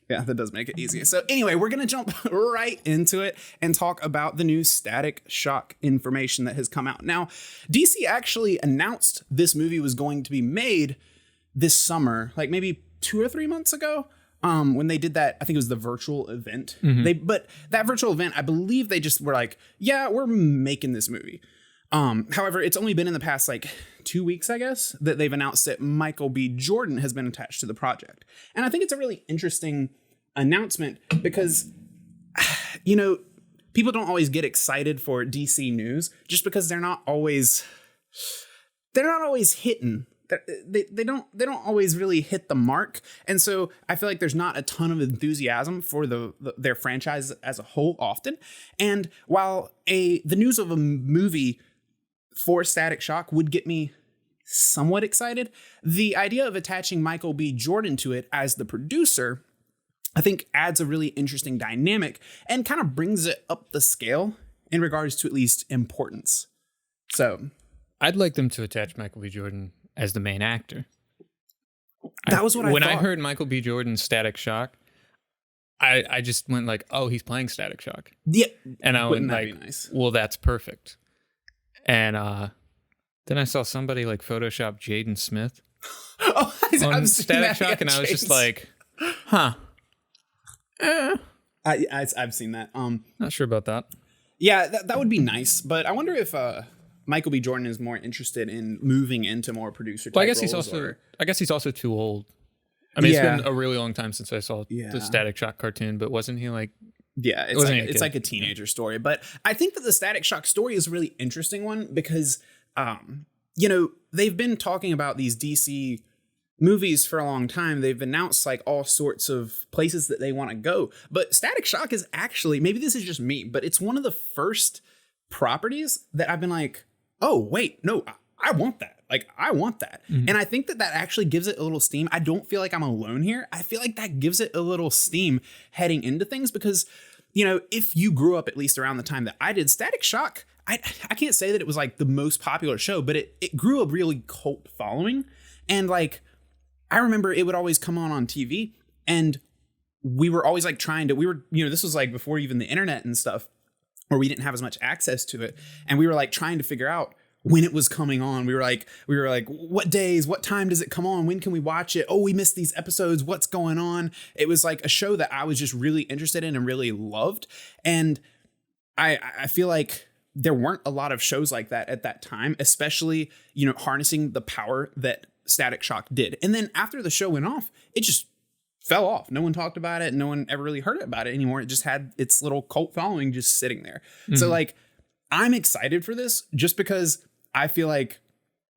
Yeah, that does make it easy. So anyway, we're going to jump right into it and talk about the new Static Shock information that has come out. Now, DC actually announced this movie was going to be made this summer, like maybe 2 or 3 months ago, when they did that. I think it was the virtual event. But that virtual event, I believe they just were like, yeah, we're making this movie. However, it's only been in the past like 2 weeks, I guess, that they've announced that Michael B. Jordan has been attached to the project. And I think it's a really interesting announcement because, people don't always get excited for DC news just because they're not always hitting. They don't always really hit the mark. And so I feel like there's not a ton of enthusiasm for their franchise as a whole often. And while the news of a movie for Static Shock would get me somewhat excited, the idea of attaching Michael B. Jordan to it as the producer, I think adds a really interesting dynamic and kind of brings it up the scale in regards to at least importance. So I'd like them to attach Michael B. Jordan as the main actor. That was what I thought. When I heard Michael B. Jordan's Static Shock, I just went like, oh, he's playing Static Shock. Yeah. And I went Wouldn't that like, be nice? Well, that's perfect. And then I saw somebody like Photoshop Jaden Smith on Static Shock, and I was just like, huh. I've seen that. Not sure about that. Yeah, that would be nice. But I wonder if Michael B. Jordan is more interested in moving into more producer type Well, I guess he's also too old. I mean, It's been a really long time since I saw the Static Shock cartoon, but wasn't he like... Yeah, it's like a teenager story. But I think that the Static Shock story is a really interesting one because, they've been talking about these DC movies for a long time. They've announced like all sorts of places that they want to go. But Static Shock is actually, maybe this is just me, but it's one of the first properties that I've been like, oh, wait, no, I want that. Like, I want that. Mm-hmm. And I think that actually gives it a little steam. I don't feel like I'm alone here. I feel like that gives it a little steam heading into things because, if you grew up at least around the time that I did, Static Shock, I can't say that it was like the most popular show, but it grew a really cult following. And like, I remember it would always come on TV and we were always like this was like before even the internet and stuff, where we didn't have as much access to it. And we were like trying to figure out when it was coming on. We were like, what days, what time does it come on? When can we watch it? Oh, we missed these episodes. What's going on? It was like a show that I was just really interested in and really loved. And I feel like there weren't a lot of shows like that at that time, especially, harnessing the power that Static Shock did. And then after the show went off, it just fell off. No one talked about it. No one ever really heard about it anymore. It just had its little cult following just sitting there. Mm-hmm. So like, I'm excited for this just because I feel like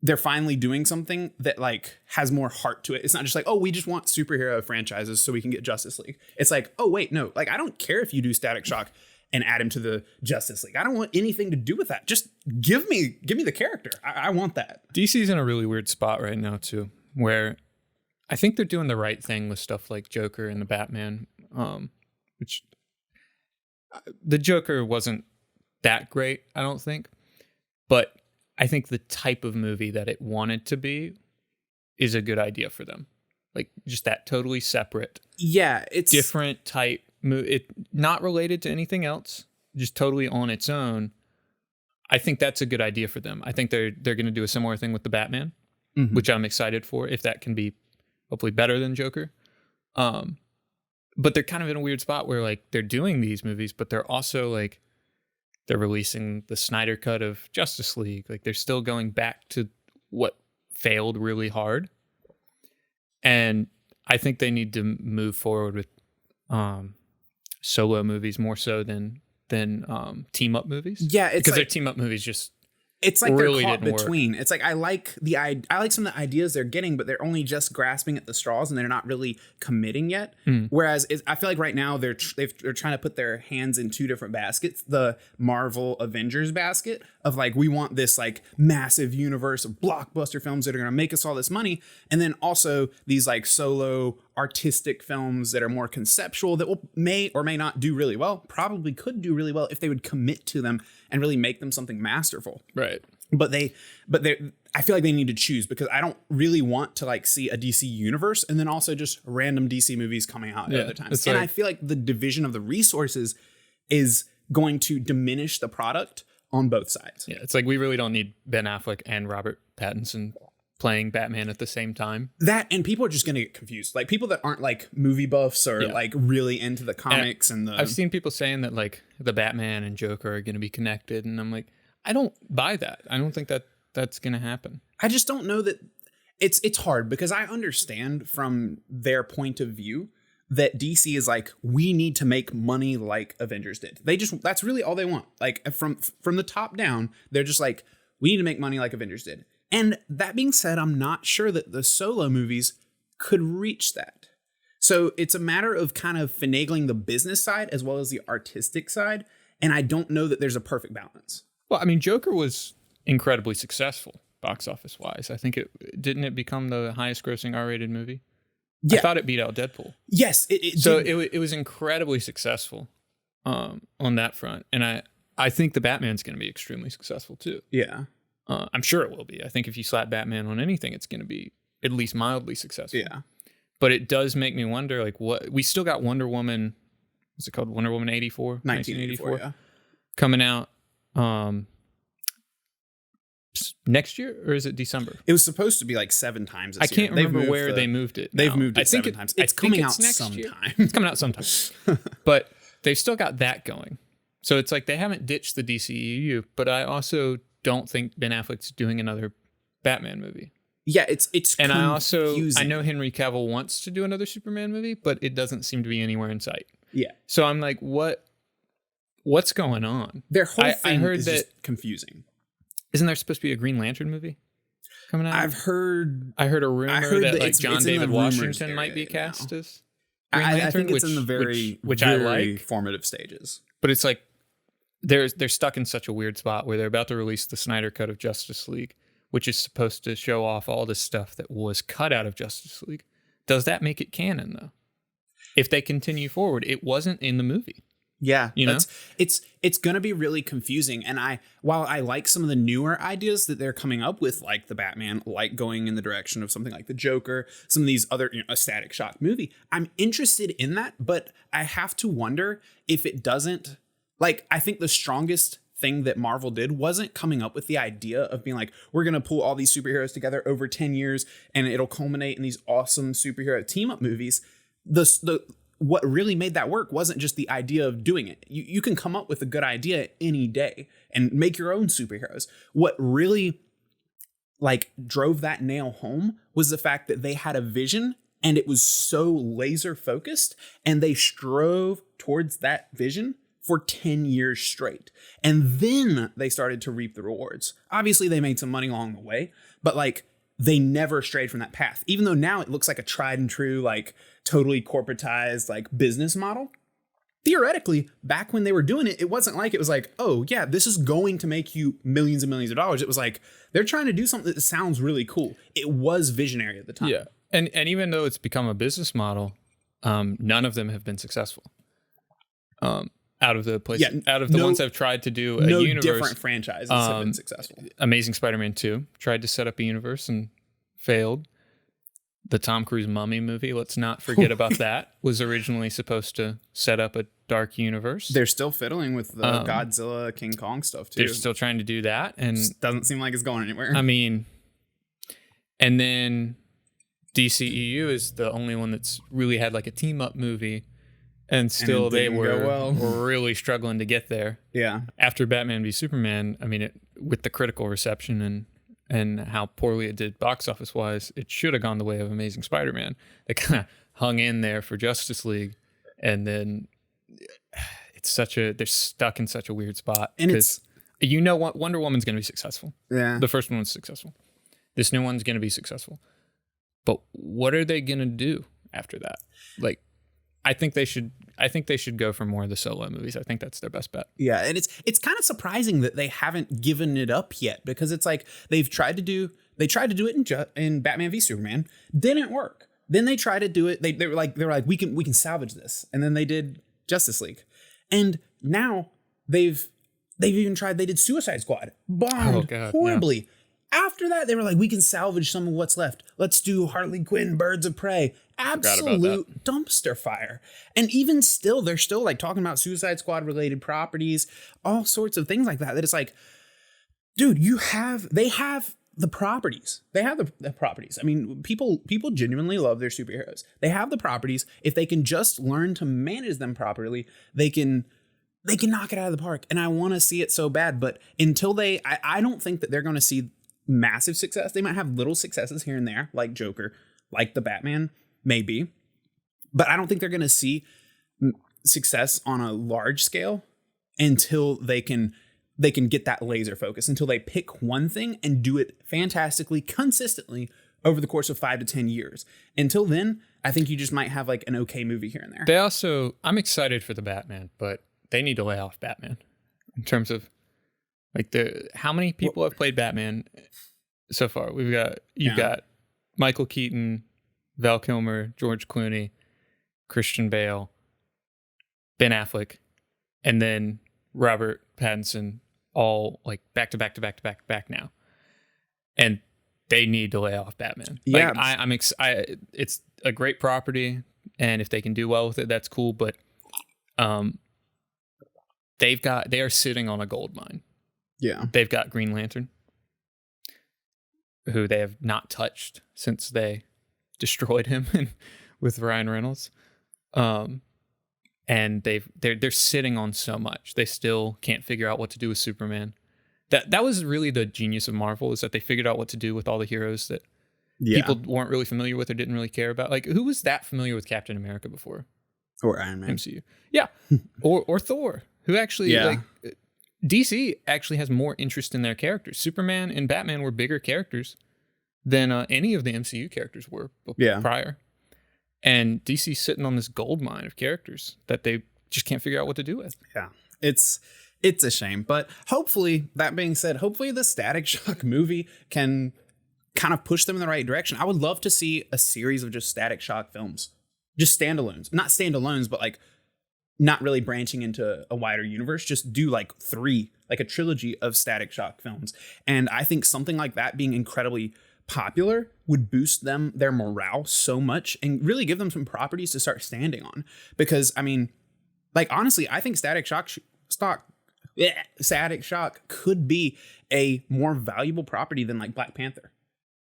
they're finally doing something that like has more heart to it. It's not just like, oh, we just want superhero franchises so we can get Justice League. It's like, oh, wait, no, like, I don't care if you do Static Shock and add him to the Justice League. I don't want anything to do with that. Just give me the character. I want that. DC's in a really weird spot right now too, where I think they're doing the right thing with stuff like Joker and the Batman, which the Joker wasn't that great, I don't think. But I think the type of movie that it wanted to be is a good idea for them. Like just that totally separate. Yeah, it's different type movie, not related to anything else, just totally on its own. I think that's a good idea for them. I think they're going to do a similar thing with the Batman, mm-hmm. which I'm excited for, if that can be hopefully better than Joker. But they're kind of in a weird spot where like they're doing these movies, but they're also like, they're releasing the Snyder cut of Justice League. Like they're still going back to what failed really hard. And I think they need to move forward with solo movies more so than team up movies. Yeah, because their team up movies just it's like really they're caught didn't between. work. It's like I like some of the ideas they're getting, but they're only just grasping at the straws and they're not really committing yet. Whereas I feel like right now they're trying to put their hands in two different baskets: the Marvel Avengers basket of like, we want this like massive universe of blockbuster films that are going to make us all this money, and then also these like solo artistic films that are more conceptual that may or may not do really well. Probably could do really well if they would commit to them and really make them something masterful. Right. But I feel like they need to choose, because I don't really want to like see a DC universe and then also just random DC movies coming out at other times. And I feel like the division of the resources is going to diminish the product on both sides. Yeah, it's like we really don't need Ben Affleck and Robert Pattinson playing Batman at the same time. That, and people are just going to get confused. Like people that aren't like movie buffs or like really into the comics and the... I've seen people saying that like the Batman and Joker are going to be connected, and I'm like, I don't buy that. I don't think that that's going to happen. I just don't know that it's hard, because I understand from their point of view that DC is like, we need to make money like Avengers did. That's really all they want. Like from the top down, they're just like, we need to make money like Avengers did. And that being said, I'm not sure that the solo movies could reach that. So it's a matter of kind of finagling the business side as well as the artistic side. And I don't know that there's a perfect balance. Well, I mean, Joker was incredibly successful box office wise. I think didn't it become the highest grossing R-rated movie? Yeah. I thought it beat out Deadpool. Yes. It was incredibly successful on that front. And I think the Batman's going to be extremely successful too. Yeah. I'm sure it will be. I think if you slap Batman on anything, it's going to be at least mildly successful. Yeah. But it does make me wonder, like, what we still got Wonder Woman. What's it called? Wonder Woman 84? 1984. Yeah. Coming out next year, or is it December? It was supposed to be like 7 times this year. I can't remember where they moved it. They've moved it 7 times. It's coming out sometime. It's coming out sometime. But they've still got that going. So it's like they haven't ditched the DCEU, but I also don't think Ben Affleck's doing another Batman movie. Yeah, it's and confusing. I know Henry Cavill wants to do another Superman movie, but it doesn't seem to be anywhere in sight. Yeah. So I'm like, what's going on? Their whole thing is just confusing. Isn't there supposed to be a Green Lantern movie coming out? I heard a rumor that like John David Washington might be cast as Green Lantern. I think it's in the very I like formative stages. But it's like they're stuck in such a weird spot where they're about to release the Snyder Cut of Justice League, which is supposed to show off all this stuff that was cut out of Justice League. Does that make it canon though? If they continue forward, it wasn't in the movie. Yeah, you know, it's going to be really confusing. And while I like some of the newer ideas that they're coming up with, like the Batman, like going in the direction of something like the Joker, some of these other, a Static Shock movie, I'm interested in that. But I have to wonder if it doesn't, like, I think the strongest thing that Marvel did wasn't coming up with the idea of being like, we're going to pull all these superheroes together over 10 years and it'll culminate in these awesome superhero team up movies. What really made that work wasn't just the idea of doing it. You can come up with a good idea any day and make your own superheroes. What really like drove that nail home was the fact that they had a vision and it was so laser focused and they strove towards that vision for 10 years straight. And then they started to reap the rewards. Obviously they made some money along the way, but like they never strayed from that path, even though now it looks like a tried and true, like totally corporatized, like business model. Theoretically, back when they were doing it, it wasn't like it was like, oh yeah, this is going to make you millions and millions of dollars. It was like, they're trying to do something that sounds really cool. It was visionary at the time. Yeah. And even though it's become a business model, none of them have been successful. Out of the ones that have tried to do a universe, different franchises have been successful. Amazing Spider-Man 2 tried to set up a universe and failed. The Tom Cruise Mummy movie, let's not forget about that, was originally supposed to set up a dark universe. They're still fiddling with the Godzilla, King Kong stuff too. They're still trying to do that, and just doesn't seem like it's going anywhere. I mean, and then DCEU is the only one that's really had like a team up movie. And still they were really struggling to get there. Yeah. After Batman v Superman, I mean, with the critical reception and how poorly it did box office wise, it should have gone the way of Amazing Spider-Man. They kind of hung in there for Justice League, and then they're stuck in such a weird spot. And because what, Wonder Woman's going to be successful. Yeah. The first one was successful. This new one's going to be successful. But what are they going to do after that? Like, I think they should go for more of the solo movies. I think that's their best bet. Yeah, and it's kind of surprising that they haven't given it up yet, because it's like they tried to do it in Batman v Superman, didn't work. Then they tried to do it. They were like we can salvage this, and then they did Justice League, and now they've even tried. They did Suicide Squad, bombed horribly. After that, they were like, we can salvage some of what's left. Let's do Harley Quinn, Birds of Prey. Absolute dumpster fire. And even still, they're still like talking about Suicide Squad related properties, all sorts of things like that. That it's like, dude, they have the properties. They have the properties. I mean, people genuinely love their superheroes. They have the properties. If they can just learn to manage them properly, they can knock it out of the park. And I want to see it so bad. But until I don't think that they're going to see massive success. They might have little successes here and there, like Joker, like the Batman, maybe. But I don't think they're going to see success on a large scale until they can get that laser focus, until they pick one thing and do it fantastically, consistently over the course of 5 to 10 years. Until then, I think you just might have like an okay movie here and there. I'm excited for the Batman, but they need to lay off Batman in terms of like how many people have played Batman so far? You've got Michael Keaton, Val Kilmer, George Clooney, Christian Bale, Ben Affleck, and then Robert Pattinson, all like back to back now. And they need to lay off Batman. Yeah, like, it's a great property, and if they can do well with it, that's cool. But they are sitting on a gold mine. Yeah. They've got Green Lantern, who they have not touched since they destroyed him with Ryan Reynolds. And they're sitting on so much. They still can't figure out what to do with Superman. That was really the genius of Marvel, is that they figured out what to do with all the heroes that people weren't really familiar with or didn't really care about. Like, who was that familiar with Captain America before? Or Iron Man. MCU. Yeah. or Thor, who actually DC actually has more interest in their characters. Superman and Batman were bigger characters than any of the MCU characters were prior. And DC's sitting on this gold mine of characters that they just can't figure out what to do with. Yeah, it's a shame. But hopefully, that being said, hopefully the Static Shock movie can kind of push them in the right direction. I would love to see a series of just Static Shock films. Just standalones. Not standalones, but like not really branching into a wider universe. Just do like 3, like a trilogy of Static Shock films. And I think something like that being incredibly popular would boost their morale so much and really give them some properties to start standing on. Because I mean, like, honestly, I think Static Shock could be a more valuable property than like Black Panther,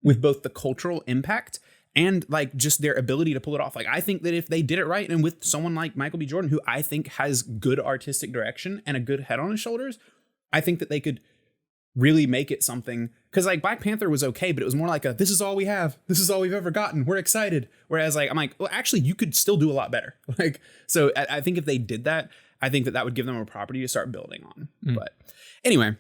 with both the cultural impact and like just their ability to pull it off. Like, I think that if they did it right, and with someone like Michael B. Jordan, who I think has good artistic direction and a good head on his shoulders, I think that they could really make it something. Because like Black Panther was okay, but it was more like this is all we have. This is all we've ever gotten. We're excited. Whereas like, I'm like, well, actually, you could still do a lot better. Like, so I think if they did that, I think that would give them a property to start building on. But anyway,